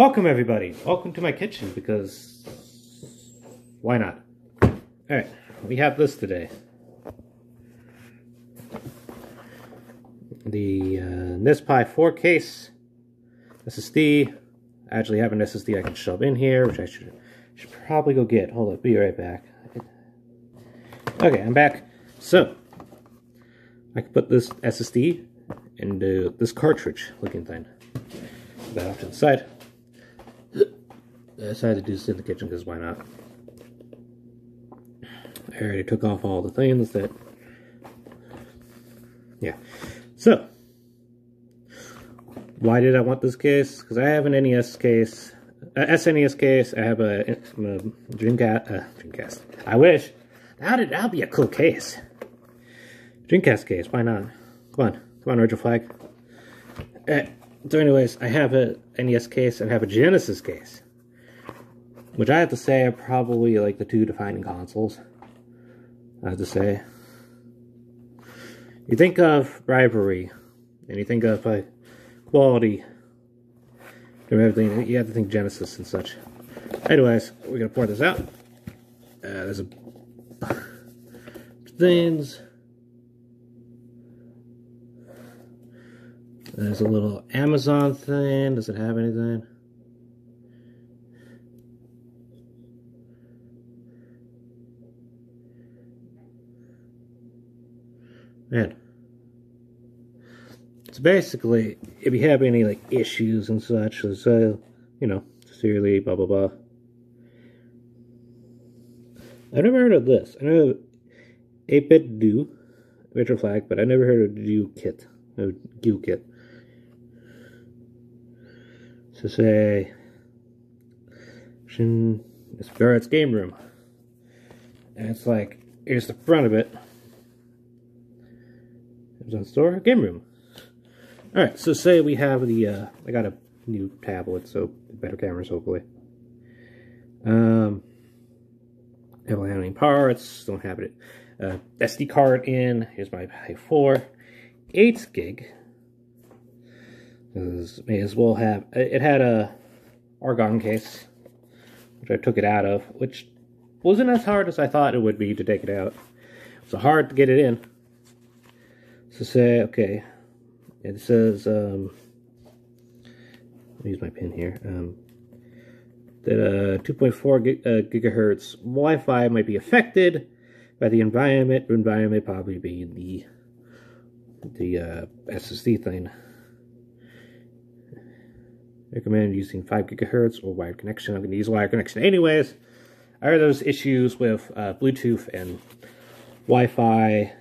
Welcome everybody. Welcome to my kitchen because why not? Alright, we have this today. The nespi 4 case SSD. I actually have an SSD I can shove in here, which I should probably go get. Hold up, be right back. Okay, I'm back. So, I can put this SSD into this cartridge looking thing. Put that off to the side. I decided to do this in the kitchen because why not? I already took off all the things that... Yeah. So, why did I want this case? Because I have an NES case, SNES case. I have a Dreamcast. I wish. That'll be a cool case. Dreamcast case. Why not? Come on, retroflag. So, anyways, I have a NES case and I have a Genesis case, which I have to say are probably like the two defining consoles. I have to say. You think of rivalry, and you think of quality, and everything. You have to think Genesis and such. Anyways, we're gonna pour this out. There's a things. There's a little Amazon thing. Does it have anything? Man. So basically, if you have any like issues and such, so you know, sincerely, blah blah blah. I've never heard of this. I know 8-bit do retroflag, but I never heard of do kit. No do kit. So say, it's game room, and it's like here's the front of it. Amazon store game room. All right, so say we have the I got a new tablet, so better cameras hopefully. Don't have any parts. Don't have it. SD card in. Here's my i4, 8 gig. May as well have. It had a argon case, which I took it out of, which wasn't as hard as I thought it would be to take it out. It was hard to get it in. So say, okay, it says, I'll use my pin here, that 2.4 gigahertz Wi-Fi might be affected by the environment. The environment probably being the SSD thing. Recommend using 5 gigahertz or wired connection. I'm going to use wired connection anyways. I heard those issues with Bluetooth and Wi-Fi,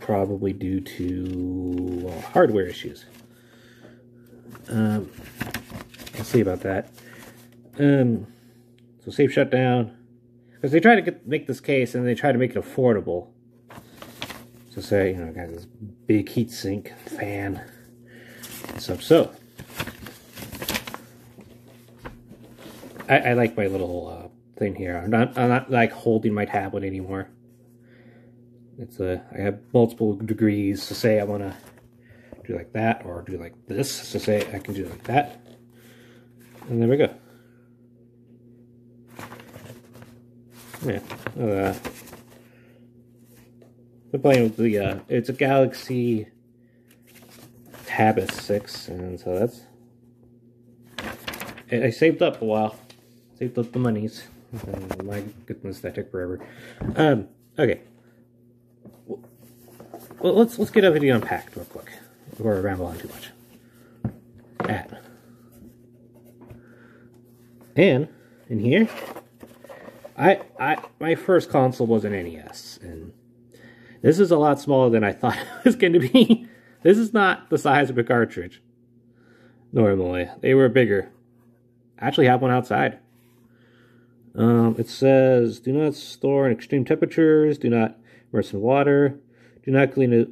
probably due to hardware issues. We'll see about that. So safe shutdown, because they try to make this case and they try to make it affordable. So say, you know, got this big heatsink fan and stuff. So I like my little thing here. I'm not like holding my tablet anymore. It's I have multiple degrees. So say I want to do like that or do like this. So say I can do like that, and there we go. Yeah, we're playing with the it's a Galaxy Tab S6, and so that's. I saved up a while. Saved up the monies. And my goodness, that took forever. Okay. Well, let's get everything unpacked real quick before I ramble on too much. And in here, my first console was an NES, and this is a lot smaller than I thought it was going to be. This is not the size of a cartridge. Normally, they were bigger. I actually have one outside. It says, do not store in extreme temperatures, do not immerse in water, do not clean it.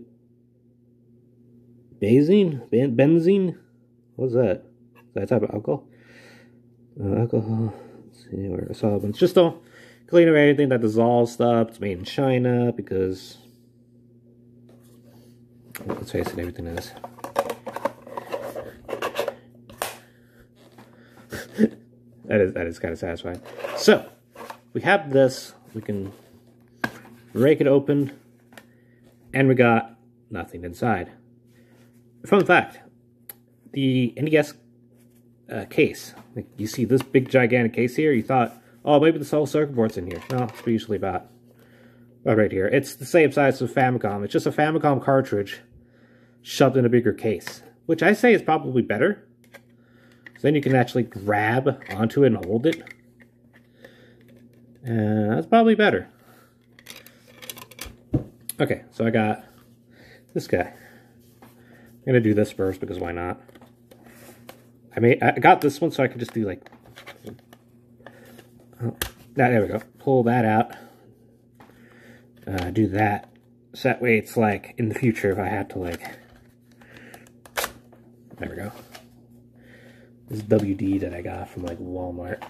Benzene? What's that? Is that a type of alcohol? Alcohol. Let's see where solvents. Just don't clean away anything that dissolves stuff. It's made in China because, let's face it, everything is. That is kind of satisfying. So, we have this. We can rake it open, and we got nothing inside. Fun fact, the NES case, like you see this big gigantic case here, you thought, oh, maybe the whole circuit board's in here. No, it's usually about right here. It's the same size as a Famicom. It's just a Famicom cartridge shoved in a bigger case, which I say is probably better. So then you can actually grab onto it and hold it. And that's probably better. Okay, so I got this guy. I'm gonna do this first because why not? I got this one so I could just do like, oh, there we go. Pull that out. Do that. So that way it's like in the future if I had to like, there we go. This is WD that I got from like Walmart.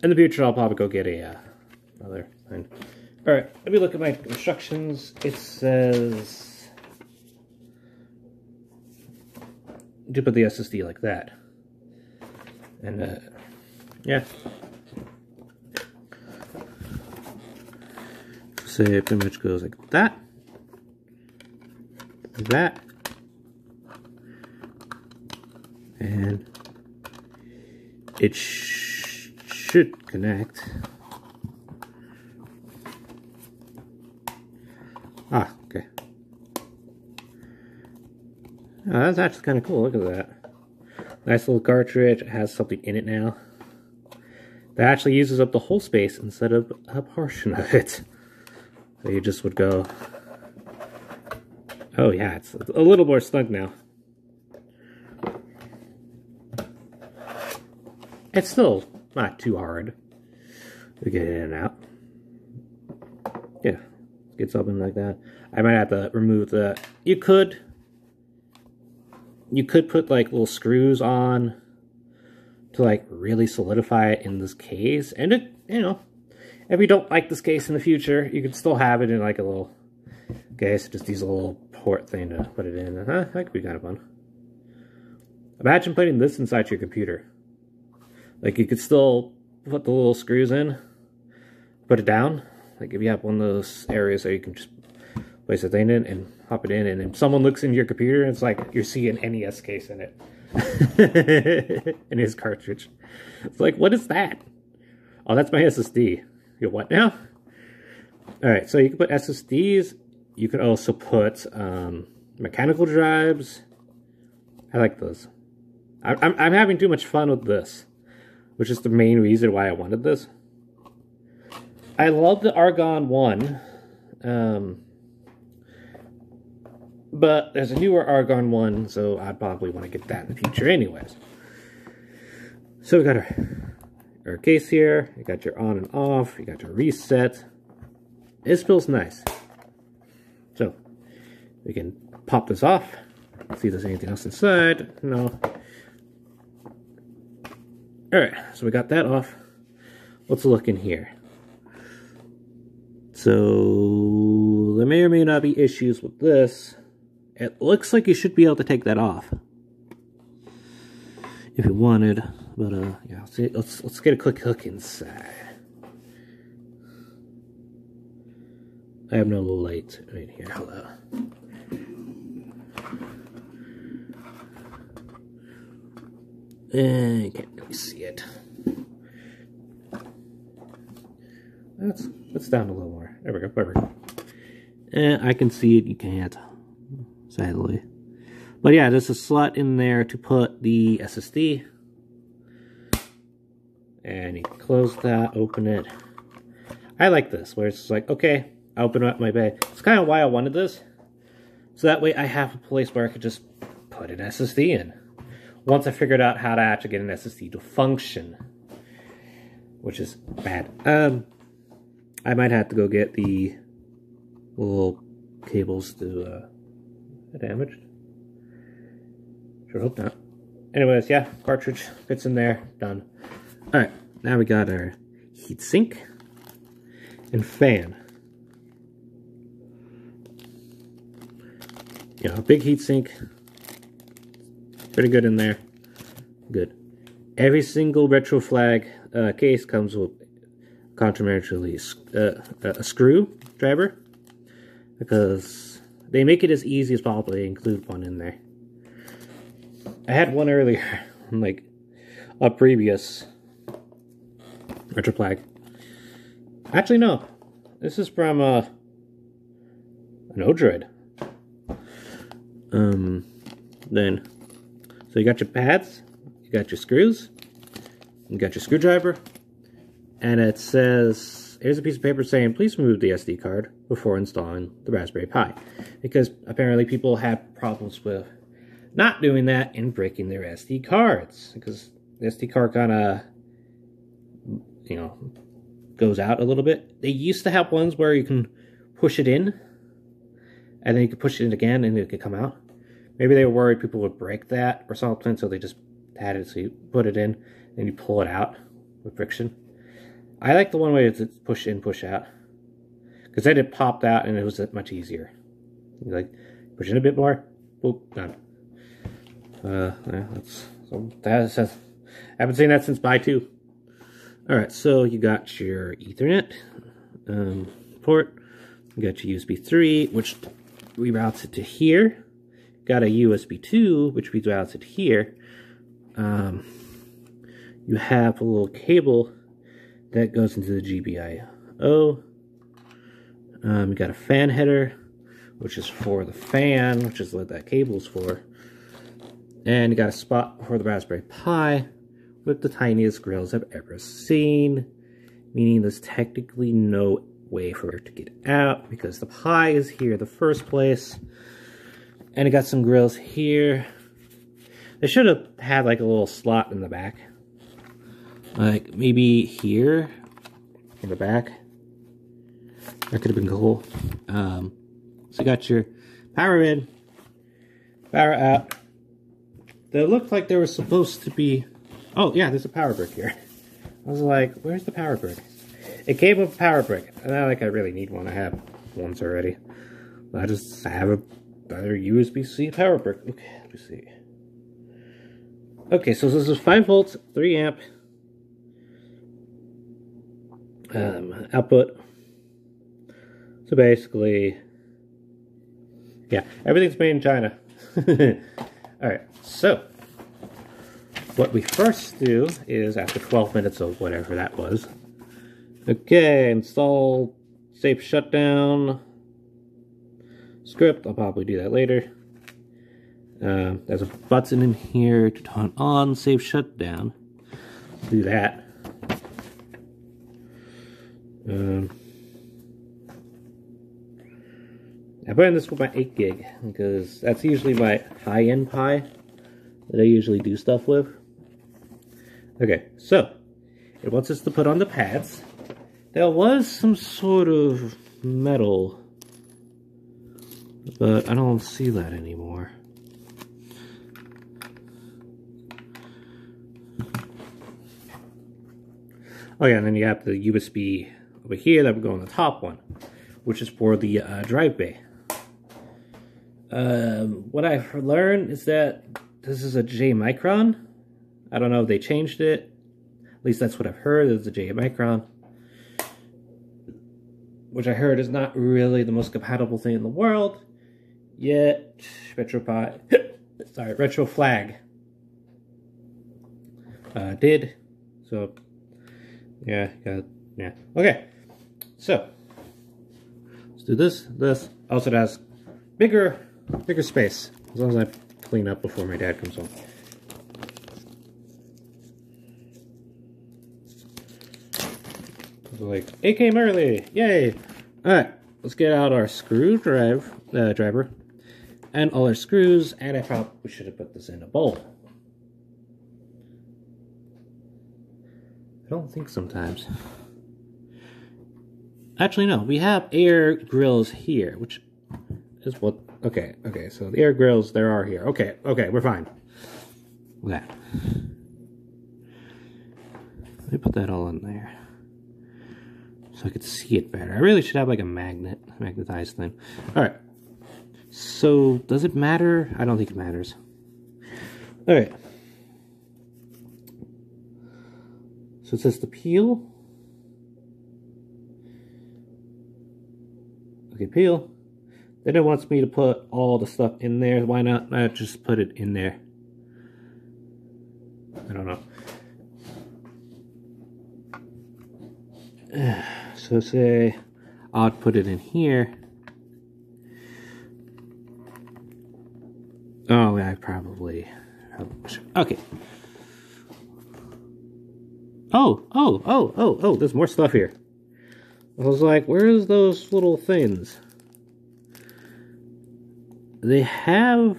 In the future I'll probably go get a another thing. Alright, let me look at my instructions. It says to put the SSD like that. And yeah. So it pretty much goes like that. That. And it should connect. Ah, okay. Oh, that's actually kind of cool. Look at that. Nice little cartridge. It has something in it now. That actually uses up the whole space instead of a portion of it. So you just would go... Oh yeah, it's a little more snug now. It's still not too hard to get in and out. Yeah, get something like that. I might have to remove the... You could put like little screws on to like really solidify it in this case. And it, you know, if you don't like this case in the future, you could still have it in like a little case. Just use a little port thing to put it in. That could be kind of fun. Imagine putting this inside your computer. Like you could still put the little screws in, put it down. Like if you have one of those areas that you can just place a thing in and pop it in, and if someone looks into your computer, it's like you're seeing an NES case in it. In his cartridge. It's like, what is that? Oh, that's my SSD. You what now? Alright, so you can put SSDs. You can also put mechanical drives. I like those. I'm having too much fun with this, which is the main reason why I wanted this. I love the Argon 1. But there's a newer Argon 1, so I'd probably want to get that in the future anyways. So we got our case here. You got your on and off. You got your reset. This feels nice. So we can pop this off. See if there's anything else inside. No. Alright, so we got that off. Let's look in here. So there may or may not be issues with this. It looks like you should be able to take that off if you wanted, but yeah. Let's get a quick look inside. I have no light right here. Hello. You can't really see it. Let's down a little more. There we go. Perfect. And I can see it. You can't. Sadly. But yeah, there's a slot in there to put the SSD. And you can close that, open it. I like this, where it's just like, okay, I open up my bay. It's kind of why I wanted this. So that way I have a place where I could just put an SSD in. Once I figured out how to actually get an SSD to function. Which is bad. I might have to go get the little cables to... damaged? Sure hope not. Anyways, yeah, cartridge fits in there. Done. Alright, now we got our heatsink and fan. You know, a big heatsink. Pretty good in there. Good. Every single retroflag case comes with complimentary a screwdriver, because they make it as easy as possible. They include one in there. I had one earlier, like a previous retroflag. Actually, no. This is from an Odroid. Then, so you got your pads, you got your screws, you got your screwdriver, and it says, here's a piece of paper saying, please remove the SD card before installing the Raspberry Pi. Because apparently people have problems with not doing that and breaking their SD cards. Because the SD card kind of, you know, goes out a little bit. They used to have ones where you can push it in, and then you could push it in again and it could come out. Maybe they were worried people would break that or something, so they just had it, so you put it in, and you pull it out with friction. I like the one way it's push in, push out, because then it popped out and it was much easier. You like push in a bit more, boop, done. I haven't seen that since Pi 2. All right, so you got your Ethernet port, you got your USB 3, which reroutes it to here. Got a USB 2, which reroutes it here. You have a little cable that goes into the GPIO. You got a fan header, which is for the fan, which is what that cable's for. And you got a spot for the Raspberry Pi with the tiniest grills I've ever seen, meaning there's technically no way for it to get out because the Pi is here in the first place. And it got some grills here. They should have had like a little slot in the back. Like maybe here in the back. That could have been cool. So you got your power in, power out. They looked like they were supposed to be... Oh yeah, there's a power brick here. I was like, where's the power brick? It came with a power brick. And I really need one. I have ones already. I just have another USB-C power brick. Okay, let me see. Okay, so this is 5 volts, 3 amp output. So basically, yeah, everything's made in China. Alright, so what we first do is, after 12 minutes of whatever that was, okay, install safe shutdown script. I'll probably do that later. There's a button in here to turn on safe shutdown. Do that. I put in this with my 8 gig because that's usually my high-end Pi that I usually do stuff with. Okay, so it wants us to put on the pads. There was some sort of metal, but I don't see that anymore. Oh yeah, and then you have the USB over here that would go on the top one, which is for the drive bay. What I've learned is that this is a J micron. I don't know if they changed it. At least that's what I've heard, is a J micron. Which I heard is not really the most compatible thing in the world. Yet, retroflag did. So, yeah. Okay, so let's do this. This also has bigger space, as long as I clean up before my dad comes home. Like, it came early, yay! Alright, let's get out our screwdriver and all our screws, and I probably should have put this in a bowl. I don't think sometimes. Actually, no, we have air grills here, which is what... Okay, so the air grills, there are here. Okay, we're fine with that. Let me put that all in there so I could see it better. I really should have like a magnetized thing. Alright, so does it matter? I don't think it matters. Alright, So it says to peel. Okay, peel. Then it wants me to put all the stuff in there. Why not just put it in there? I don't know. So say I'll put it in here. Oh, I probably okay. Oh, there's more stuff here. I was like, where's those little things? They have...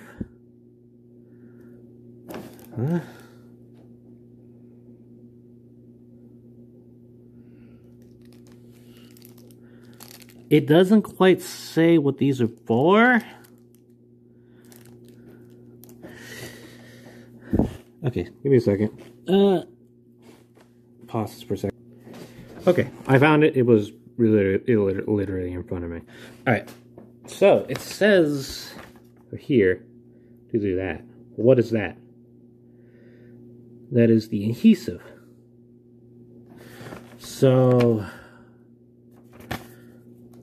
Huh? It doesn't quite say what these are for. Okay, give me a second. Pause this for a second. Okay, I found it. It was literally in front of me. Alright, so it says here to do that. What is that? That is the adhesive. So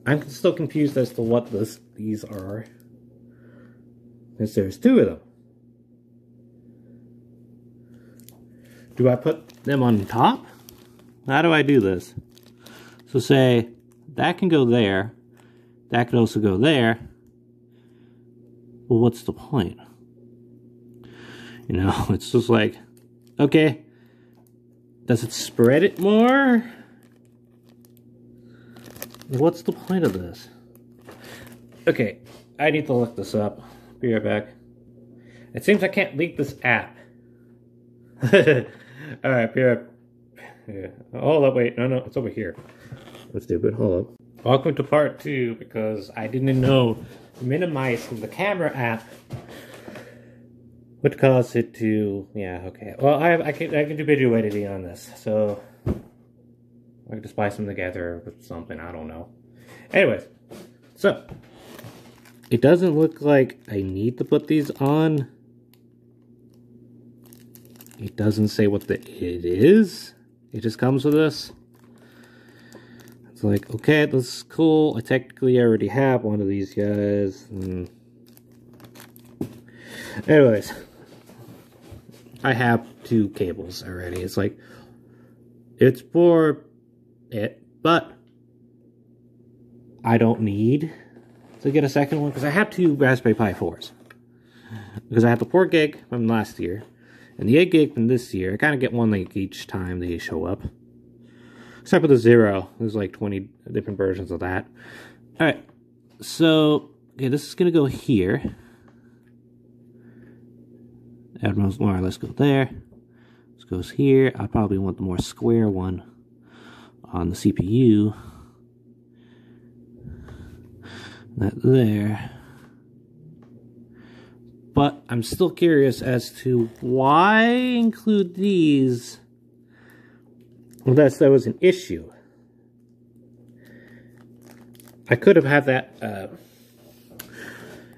I'm still confused as to what these are. Because there's two of them. Do I put them on top? How do I do this? So say, that can go there. That could also go there. Well, what's the point? You know, it's just like, okay, does it spread it more? What's the point of this? Okay, I need to look this up. Be right back. It seems I can't leak this app. Alright, be right back. Yeah. Hold up, wait, no, it's over here. That's stupid, hold up. Welcome to part 2, because I didn't know minimizing the camera app would cause it to, yeah, okay. Well, I can do video editing on this, so I can just buy some together with something, I don't know. Anyways, so it doesn't look like I need to put these on. It doesn't say what it is. It just comes with this. It's like, okay, this is cool. I technically already have one of these guys. Anyways, I have 2 cables already. It's like, it's for it, but I don't need to get a second one because I have 2 Raspberry Pi 4s. Because I have the 4 gig from last year and the 8 gig from this year. I kind of get one like each time they show up. Except for the 0. There's like 20 different versions of that. Alright, so, okay, this is going to go here. That more or less go there. This goes here. I probably want the more square one on the CPU. That there. But I'm still curious as to why include these unless there was an issue. I could have had that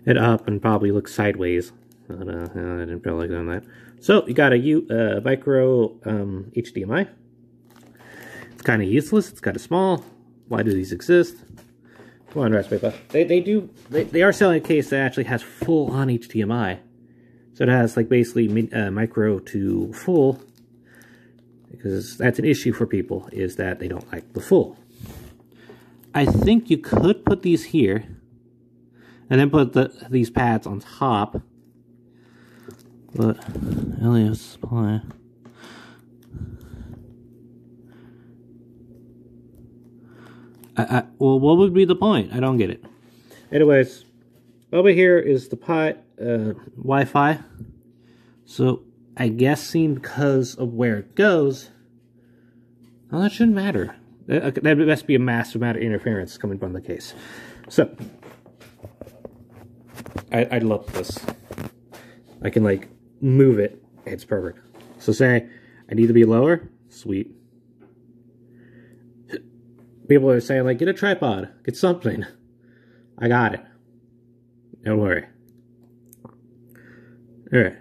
it up and probably look sideways. I didn't feel like doing that. So you got a micro HDMI. It's kind of useless. It's kind of small. Why do these exist? Come on, Raspberry Pi. They are selling a case that actually has full on HDMI. So it has like basically micro to full. Because that's an issue for people, is that they don't like the full. I think you could put these here, and then put these pads on top. But LEO supply. Well, what would be the point? I don't get it. Anyways, over here is the Pi Wi-Fi. So I guessing because of where it goes, well, that shouldn't matter. That must be a massive amount of interference coming from the case. So I love this. I can like move it. It's perfect. So say I need to be lower. Sweet. People are saying like, get a tripod, get something. I got it. Don't worry. Alright.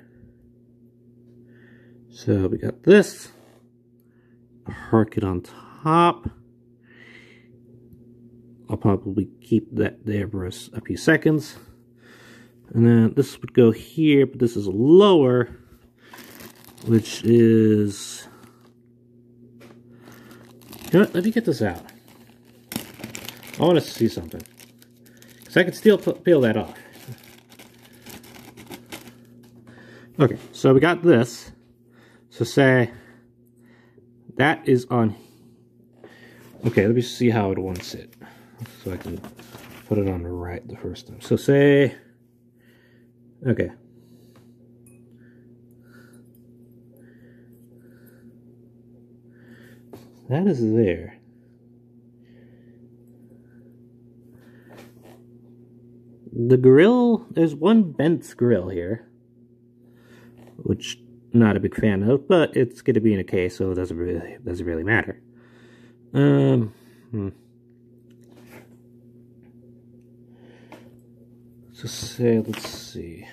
So we got this. park it on top. I'll probably keep that there for a few seconds. And then this would go here, but this is lower, which is... You know what? Let me get this out. I want to see something. Because I can still peel that off. Okay, so we got this. So say that is on... Okay, let me see how it wants it. So I can put it on the right the first time. So say... Okay. That is there. The grill, there's one bent grill here, which I'm not a big fan of, but it's going to be in a case, so it doesn't really matter. So say, let's see.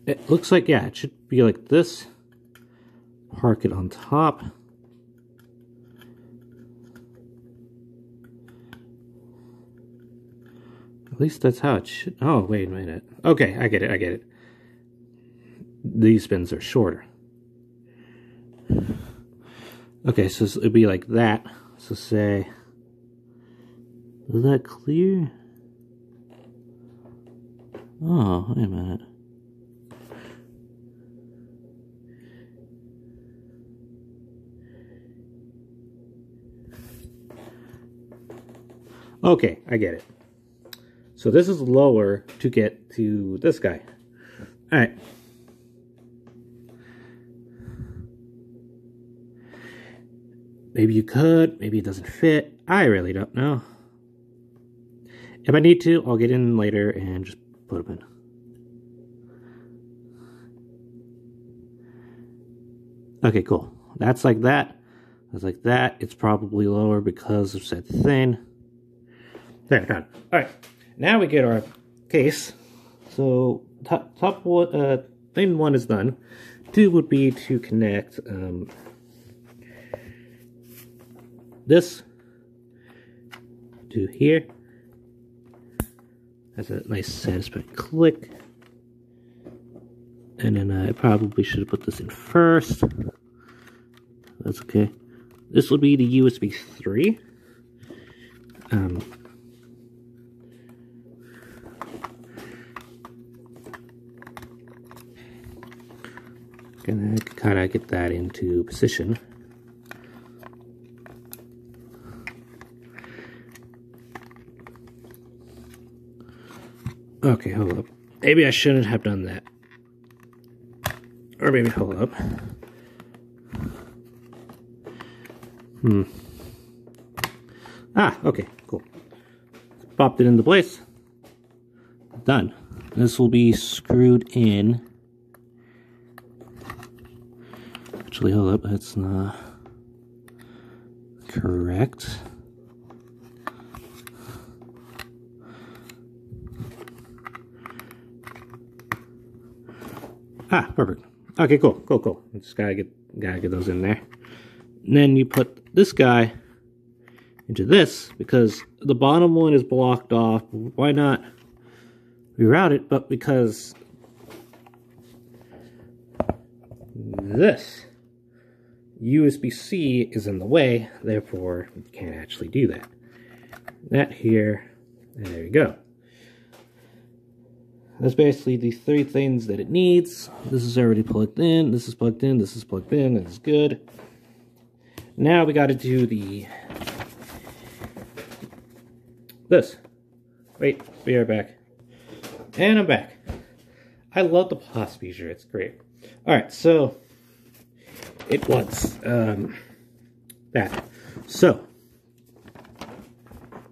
It looks like, yeah, it should be like this. Park it on top. At least that's how it should. Oh, wait a minute. Okay, I get it. These pins are shorter. Okay, so it'd be like that. So say, is that clear? Oh, wait a minute. Okay, I get it. So this is lower to get to this guy. Alright. Maybe you could, maybe it doesn't fit. I really don't know. If I need to, I'll get in later and just put them in. Okay, cool. That's like that. That's like that. It's probably lower because of said thing. There, done. Alright. Now we get our case. So top one, thing one is done. Two would be to connect this to here. That's a nice satisfying click. And then I probably should have put this in first. That's okay. This will be the USB 3. Gonna kind of get that into position. Okay, hold up. Maybe I shouldn't have done that. Or maybe hold up. Ah, okay, cool. Popped it into place. Done. This will be screwed in. Actually, hold up, that's not correct. Ah, perfect. Okay, cool. Just gotta get those in there. And then you put this guy into this because the bottom one is blocked off. Why not reroute it? But because this USB-C is in the way, therefore you can't actually do that. That here, and there you go. That's basically the three things that it needs. This is already plugged in, this is plugged in, this is plugged in, and it's good. Now we gotta do this. Wait, we are back. And I'm back. I love the pause feature, it's great. Alright, so it was that. So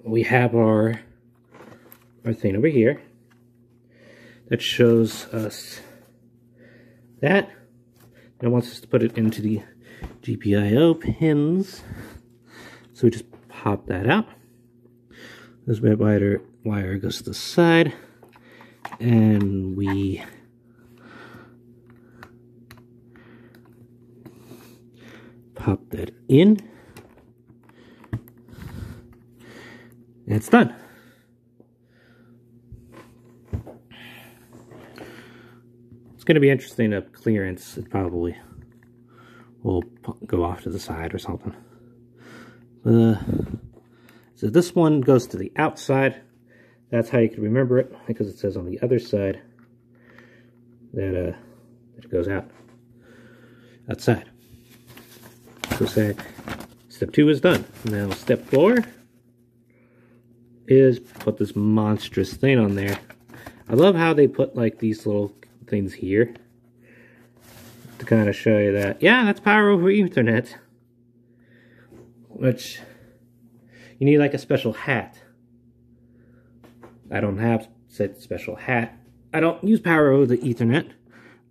we have our thing over here that shows us that. And it wants us to put it into the GPIO pins. So we just pop that out. This red wire goes to the side. And we pop that in. And it's done. It's going to be interesting up clearance. It probably will go off to the side or something. So this one goes to the outside. That's how you can remember it, because it says on the other side that it goes outside. So say step 2 is done. Now step 4 is put this monstrous thing on there. I love how they put like these little things here to kind of show you that, yeah, that's power over Ethernet. Which you need like a special hat. I don't have said special hat. I don't use power over the Ethernet.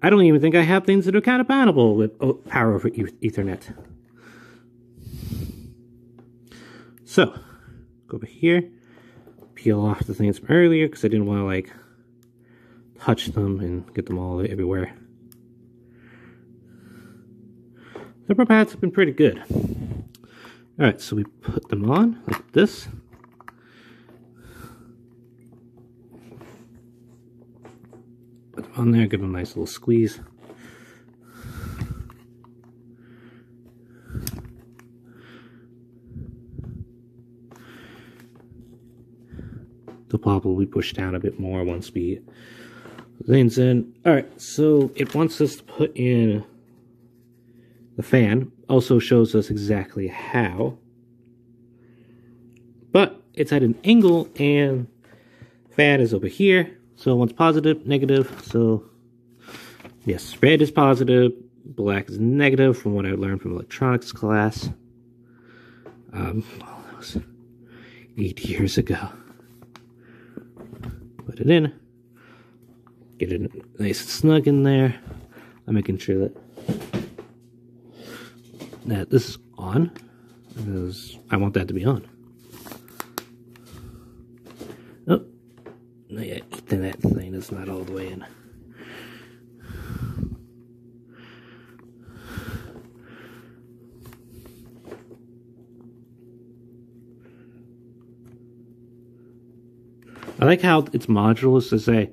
I don't even think I have things that are compatible with power over Ethernet. So, go over here, peel off the things from earlier because I didn't want to like touch them and get them all everywhere. The rubber pads have been pretty good. Alright, so we put them on like this. Put them on there, give them a nice little squeeze. They'll probably push down a bit more once we put things in. Alright, so it wants us to put in the fan. Also shows us exactly how. But it's at an angle and fan is over here. So one's positive, negative. So yes, red is positive, black is negative from what I learned from electronics class. Well, that was 8 years ago. Put it in. Get it nice and snug in there. I'm making sure that this is on, because I want that to be on. Oh, no, yeah, Ethernet thing is not all the way in. I like how it's modular, to say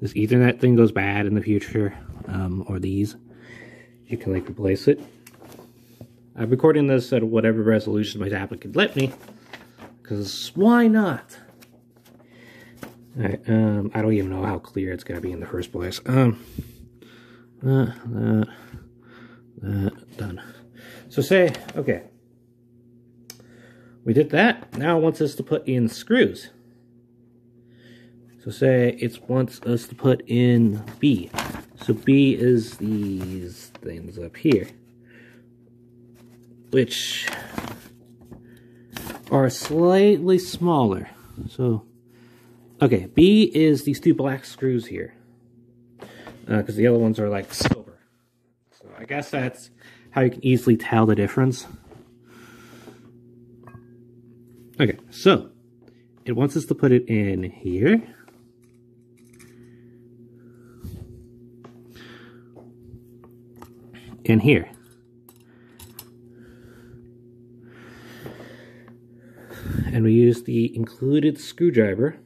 this Ethernet thing goes bad in the future, or these. You can like replace it. I'm recording this at whatever resolution my tablet could let me, because why not? Alright, I don't even know how clear it's gonna be in the first place. That, done. So say, okay, we did that. Now it wants us to put in screws. So say it wants us to put in B. So B is these things up here, which are slightly smaller. So, okay, B is these 2 black screws here, because the other ones are like silver. So I guess that's how you can easily tell the difference. Okay, so it wants us to put it in here. And here. And we use the included screwdriver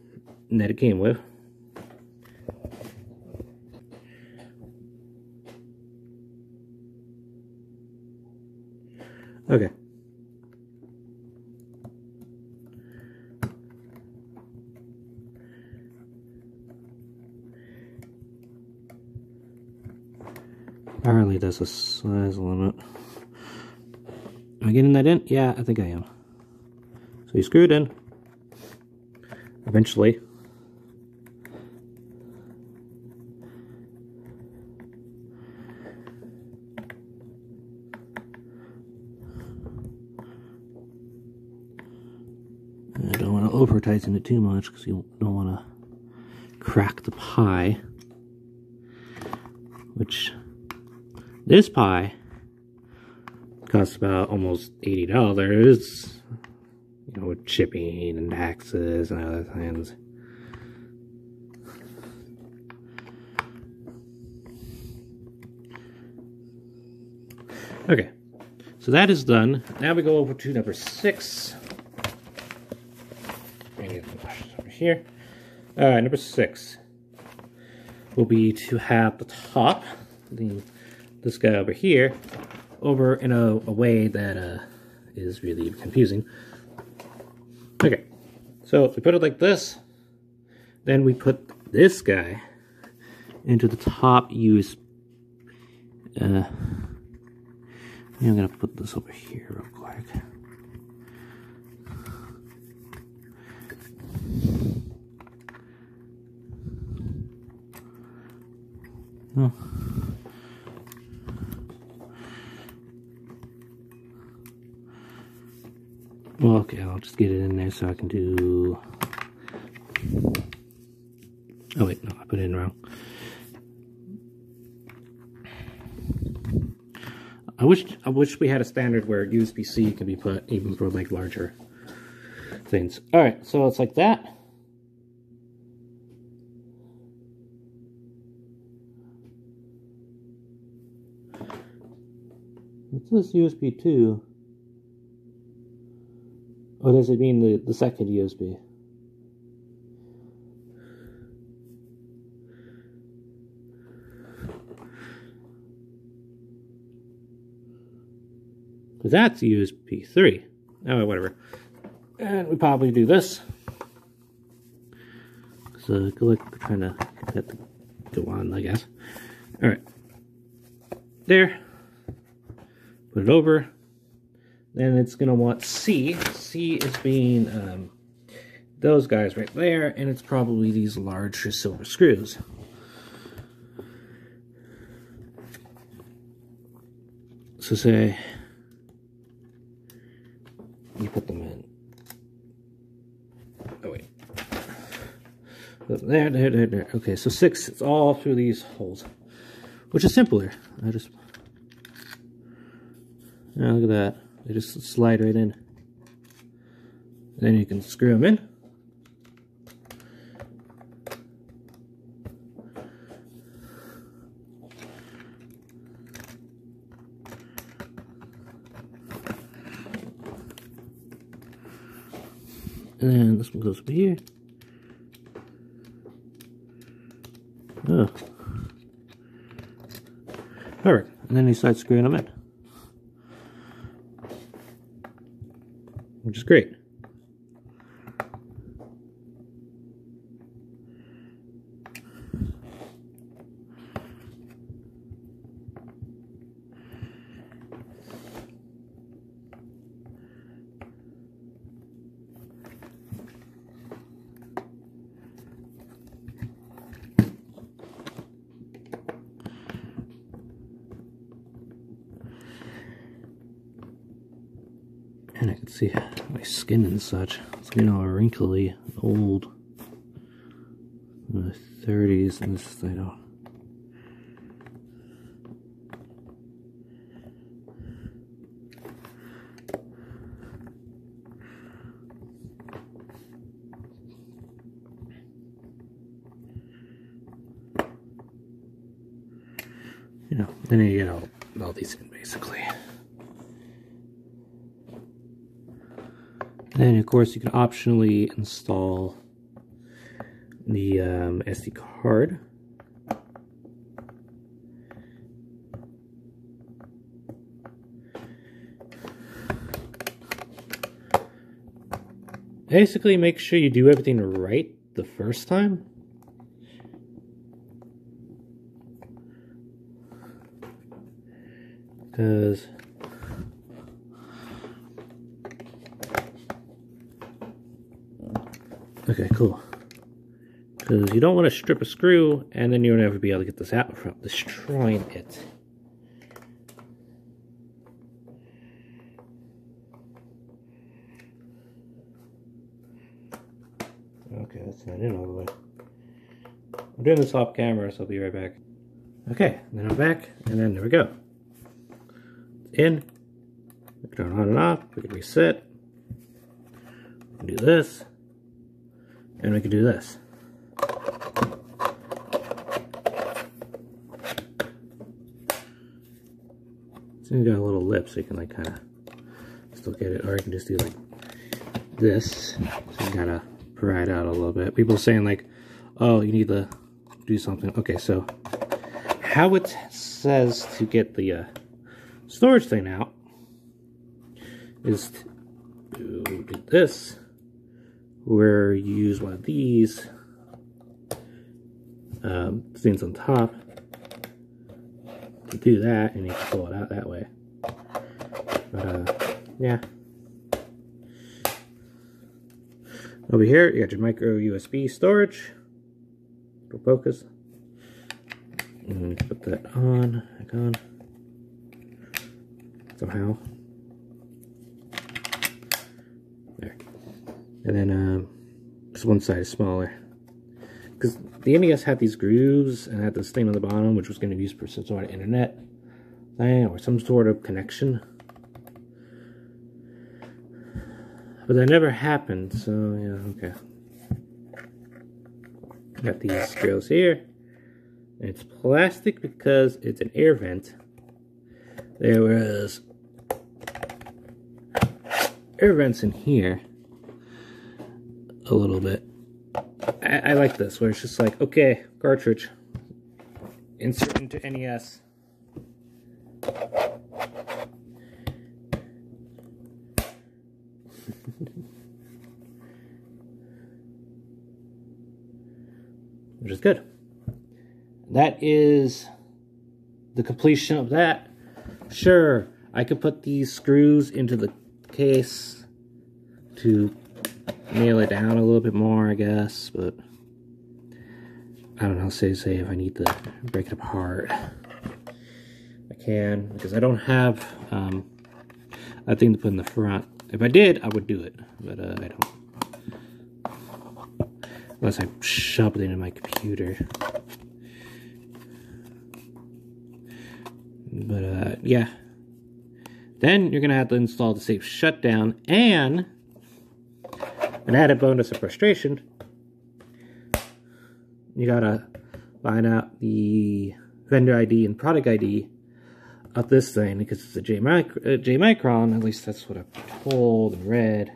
that it came with. Okay. Apparently there's a size limit. Am I getting that in? Yeah, I think I am. So you screw it in. Eventually. I don't want to over tighten it too much because you don't want to crack the pie. Which, this pie costs about almost $80. You know, with shipping and taxes and other things. Okay, So that is done. Now we go over to number 6. Over here. Alright, number 6 will be to have the top, this guy over here, over in a way that is really confusing. Okay, so we put it like this. Then we put this guy into the top USB. I'm gonna put this over here real quick. Oh. Well, okay, I'll just get it in there so I can do... Oh wait, no, I put it in wrong. I wish we had a standard where USB-C can be put even for like larger things. Alright, so it's like that. What's this USB 2? Oh, does it mean the second USB? Because that's USB 3. Oh, whatever. And we probably do this. So, we're trying to get that to go on, I guess. Alright. There. Put it over. Then it's going to want C. C is being those guys right there, and it's probably these larger silver screws. So say you put them in. Oh wait. There. Okay, so 6, it's all through these holes, which is simpler. I just, yeah, look at that. They just slide right in. Then you can screw them in. And then this one goes over here. Oh. Perfect. And then you start screwing them in. Which is great. And I can see my skin and such. It's getting all wrinkly, old. In the 30s, and this is, I don't. You know, then you get all these in basically. Then, of course, you can optionally install the SD card. Basically, make sure you do everything right the first time. Because okay, cool. Because you don't want to strip a screw, and then you'll never be able to get this out without destroying it. Okay, that's not in all the way. I'm doing this off camera, so I'll be right back. Okay, then I'm back, and then there we go. It's in. We can turn it on and off. We can reset. We can do this. And we can do this. So you got a little lip, so you can like kind of still get it, or you can just do like this. So you gotta pry it out a little bit. People saying like, oh, you need to do something. Okay, so how it says to get the storage thing out is to do this, where you use one of these things on top to do that, and you can pull it out that way. But yeah. Over here, you got your micro USB storage. It'll focus. And put that on, back on. Somehow. There. And then, this one side is smaller. Because the NES had these grooves and had this thing on the bottom, which was going to be used for some sort of internet thing or some sort of connection. But that never happened, so yeah, okay. Got these screws here. And it's plastic because it's an air vent. There was air vents in here a little bit. I like this, where it's just like, okay, cartridge, insert into NES. Which is good. That is the completion of that. Sure, I could put these screws into the case to nail it down a little bit more, I guess, but I don't know, say if I need to break it apart. I can, because I don't have a thing to put in the front. If I did, I would do it, but I don't. Unless I shove it into my computer. But yeah. Then you're gonna have to install the safe shutdown, and an added bonus of frustration, you gotta find out the vendor ID and product ID of this thing, because it's a J Micron, at least that's what I've told and read.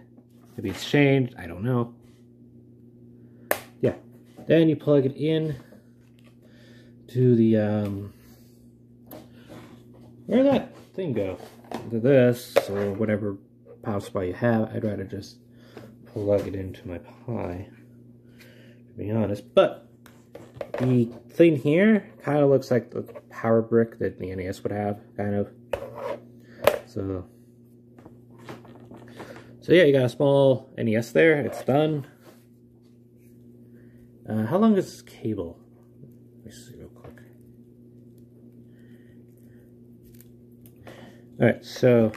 Maybe it's changed, I don't know. Yeah, then you plug it in to the, where'd that thing go? To this, or whatever power supply you have. I'd rather just plug it into my Pi, to be honest. But the thing here kind of looks like the power brick that the NES would have, kind of. So yeah, you got a small NES there. It's done. How long is this cable? Let me see real quick. Alright, so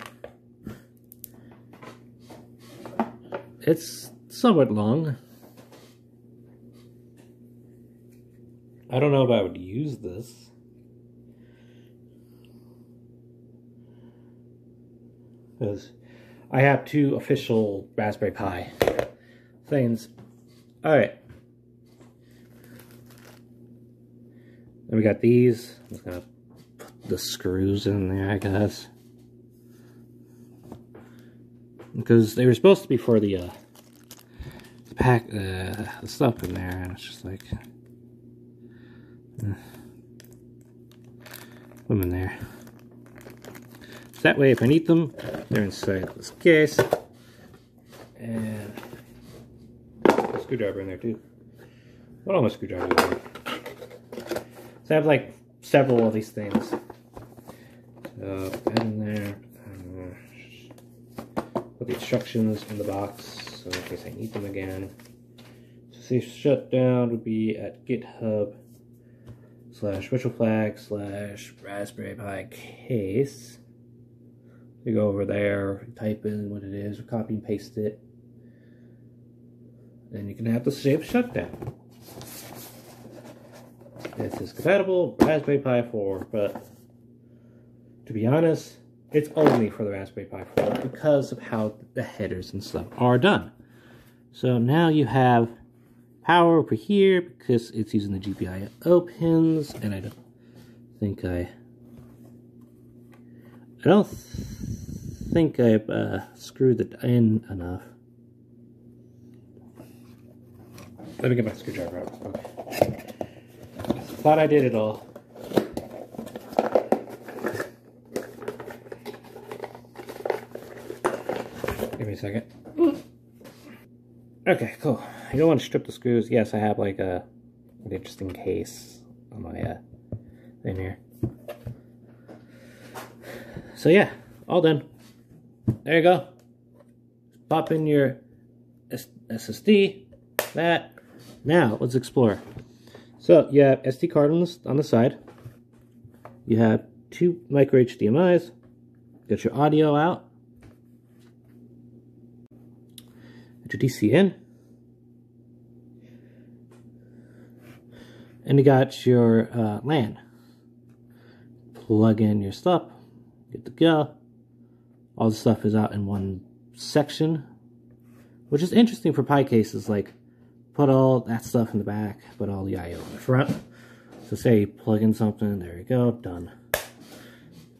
it's somewhat long. I don't know if I would use this. Because I have two official Raspberry Pi things. Alright. Then we got these. I'm just gonna put the screws in there, I guess. Because they were supposed to be for the pack, the stuff in there, and it's just like, put them in there. So that way, if I need them, they're inside this case. And a screwdriver in there too. What all my screwdrivers in there? So I have like several of these things. So that in there. Put the instructions in the box, so in case I need them again. So safe shutdown would be at GitHub/retroflag/Raspberry Pi case. You go over there, type in what it is, or copy and paste it. Then you can have the safe shutdown. This is compatible Raspberry Pi 4, but to be honest, it's only for the Raspberry Pi 4 because of how the headers and stuff are done. So now you have power over here because it's using the GPIO pins, and I don't think I I don't think I've screwed it in enough. Let me get my screwdriver out. Okay. Thought I did it all. Give me a second. Okay, cool. You don't want to strip the screws. Yes, I have like an interesting case on my thing here. So yeah, all done. There you go. Pop in your SSD. That. Now let's explore. So you have SD card on the side. You have 2 micro HDMI's. Got your audio out. Got your DC in. And you got your LAN. Plug in your stuff. Good to go. All the stuff is out in one section, which is interesting for Pi cases. Like, put all that stuff in the back, put all the I/O in the front. So say you plug in something, there you go, done.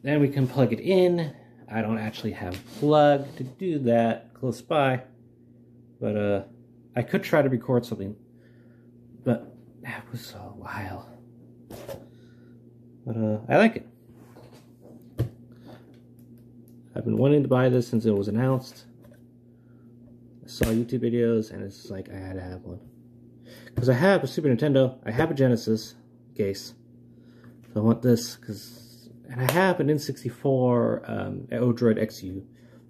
Then we can plug it in. I don't actually have a plug to do that close by, but I could try to record something, but that was a while. But I like it. I've been wanting to buy this since it was announced. I saw YouTube videos and it's like I had to have one. Because I have a Super Nintendo, I have a Genesis case. So I want this, and I have an N64 Odroid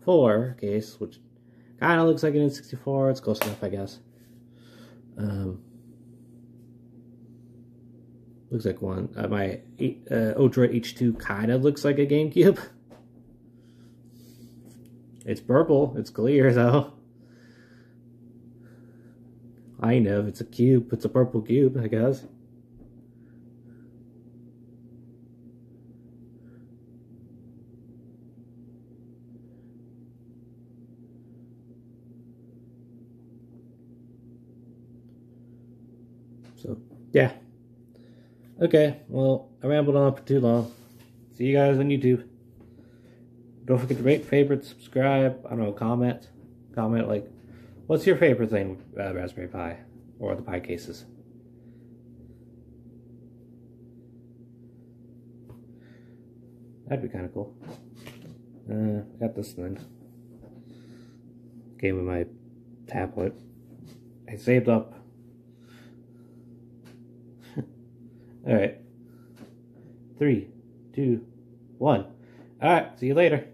XU4 case, which kind of looks like an N64. It's close enough, I guess. Looks like one. My Odroid H2 kind of looks like a GameCube. It's purple. It's clear, though. I know, it's a cube. It's a purple cube, I guess. So, yeah. Okay, well, I rambled on for too long. See you guys on YouTube. Don't forget to rate, favorite, subscribe, I don't know, comment. Comment, like, what's your favorite thing with Raspberry Pi or the Pi cases? That'd be kind of cool. Got this thing. Came with my tablet. I saved up. Alright. 3, 2, 1. Alright, see you later.